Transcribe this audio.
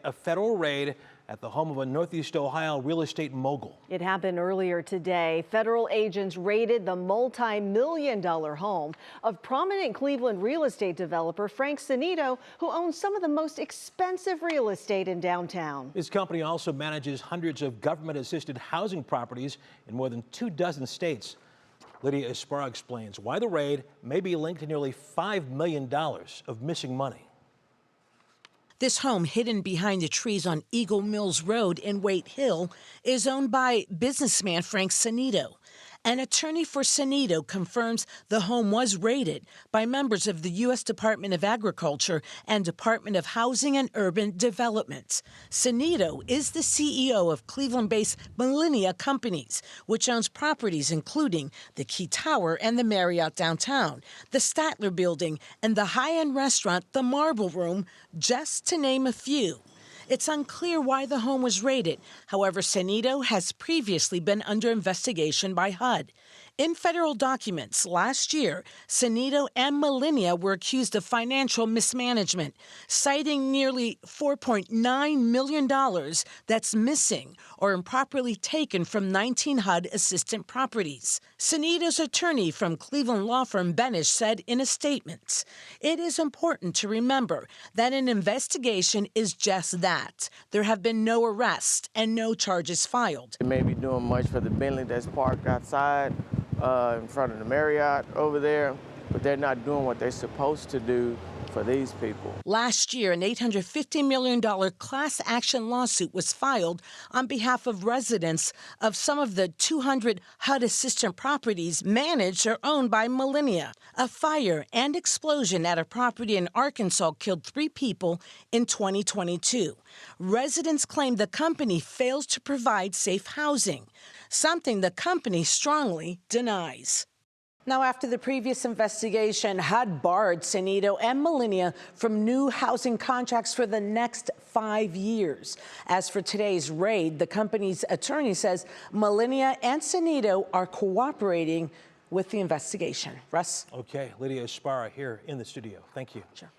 A federal raid at the home of a Northeast Ohio real estate mogul. It happened earlier today. Federal agents raided the multi-million-dollar home of prominent Cleveland real estate developer Frank Sinito, who owns some of the most expensive real estate in downtown. His company also manages hundreds of government-assisted housing properties in more than 24 states. Lydia Esparra explains why the raid may be linked to nearly $5 million of missing money. This home, hidden behind the trees on Eagle Mills Road in Waite Hill, is owned by businessman Frank Sinito. An attorney for Sinito confirms the home was raided by members of the U.S. Department of Agriculture and Department of Housing and Urban Development. Sinito is the CEO of Cleveland-based Millennia Companies, which owns properties including the Key Tower and the Marriott downtown, the Statler Building, and the high-end restaurant, the Marble Room, just to name a few. It's unclear why the home was raided. However, Sinito has previously been under investigation by HUD. In federal documents last year, Sinito and Millenia were accused of financial mismanagement, citing nearly $4.9 million that's missing or improperly taken from 19 HUD assistant properties. Sinito's attorney from Cleveland law firm Benesch said in a statement, "It is important to remember that an investigation is just that. There have been no arrests and no charges filed." They may be doing much for the Bentley that's parked outside in front of the Marriott over there, but they're not doing what they're supposed to do for these people. Last year, an $850 million class action lawsuit was filed on behalf of residents of some of the 200 HUD assistant properties managed or owned by Millenia. A fire and explosion at a property in Arkansas killed 3 people in 2022. Residents claim the company fails to provide safe housing, something the company strongly denies. Now, after the previous investigation, HUD barred Sinito and Millenia from new housing contracts for the next 5 years. As for today's raid, the company's attorney says Millenia and Sinito are cooperating with the investigation. Russ? Okay, Lydia Esparra here in the studio. Thank you. Sure.